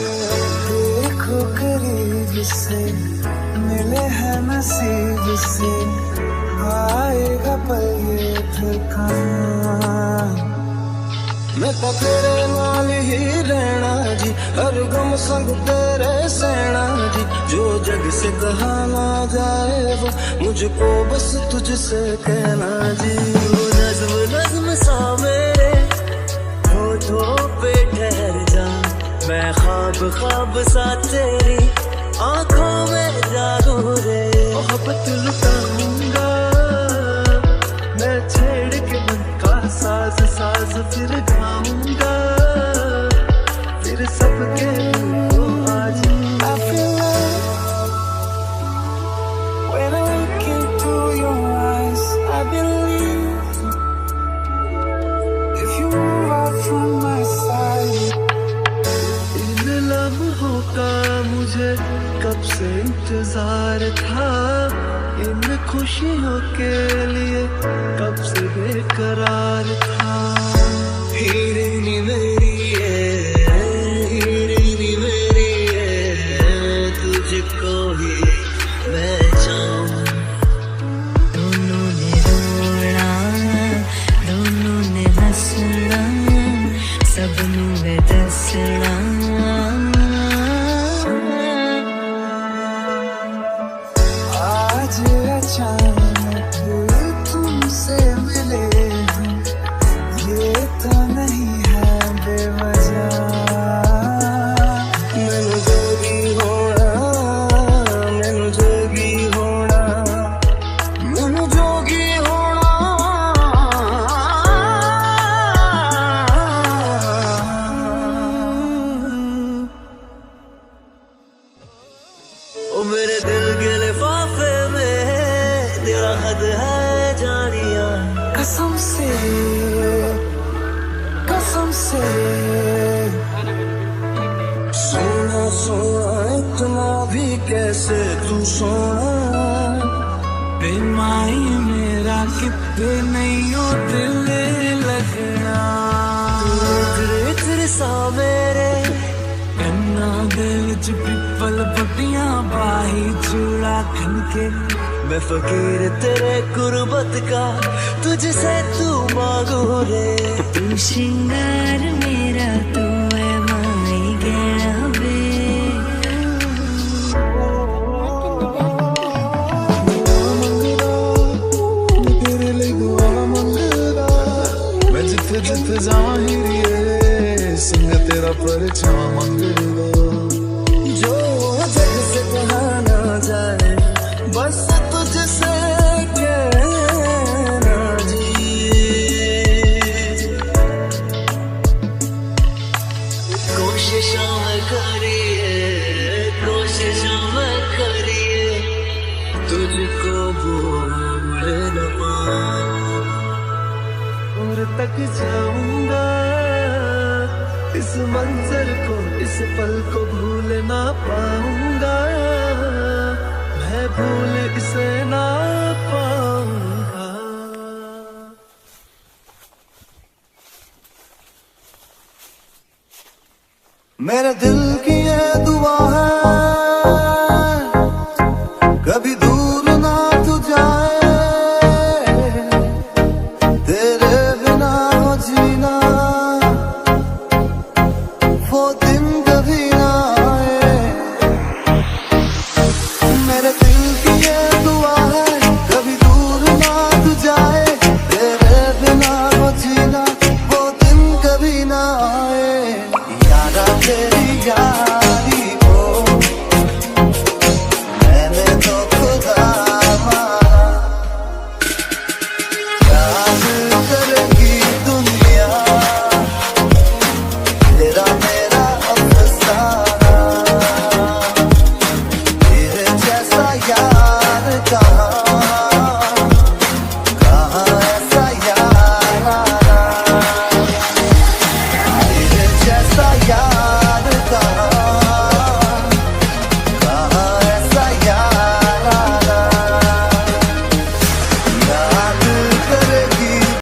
देखो करीब से मिले हैं नसीब से आएगा पल ये फिर कहाँ। मैं तो तेरे नाल ही रहना जी, हर गम संग तेरे सहना जी। जो जग से कहा ना जाए वो मुझको बस तुझसे कहना जी। नज़्म नज़्म सा मेरे होठों पे ठहर जा, मैं ख्वाब ख्वाब सा तेरी आंखों में जागूं रे। मोहब्बत लुटाऊंगा मैं छेड़ के मन का साज साज, फिर गाऊंगा फिर सबके को आज। I feel like when I look into your eyes, I believe if you move out from my side। इन लम्हों का मुझे कब से इंतजार था, इन खुशियों के लिए कब से बेकरार था। हीरे नी मेरी हीरे नी मेरी तुझको ही मैं चाहूं। दोनों ने रोना दोनों ने हंसना, सबनू है दसना। आज अचानक तुमसे मिले हम, ये तो नहीं है बेवजह। मैनू जोगी होना मैनू जोगी होना मैनू जोगी होना। ओ मेरे दिल के लिफाफे में तेरा हद है जानिया। कसम से सोना सोना इतना भी कैसे तू सोना। बेमाई मेरा कितने नहीं हो दिल लगना। तेरे तेरे सा मेरे कन्ना दे विच पिपल पट्टियां बाही चूड़ा खनके। मैं फकीर तेरे गुर्बत का तुझसे तू मांगू रे। तू श्रृंगार मेरा तू है माई गहना वे। तेरे लिए दुआ मंगदा मैं जिथे जिथे जावां हीरिए, संग तेरा परछावां मंगदा। जो जग से कहा ना जाए बस तुझसे कहना जी। कोशिशों में करिए तुझको भूल न पाऊं। और तक जाऊंगा इस मंजर को, इस पल को भूल ना पाऊंगा। मैं भूल इसे ना पाऊंगा। मेरे दिल की ये दुआ है कभी दूर ना तू जाए, तेरे बिना हो जीना वो दिन कभी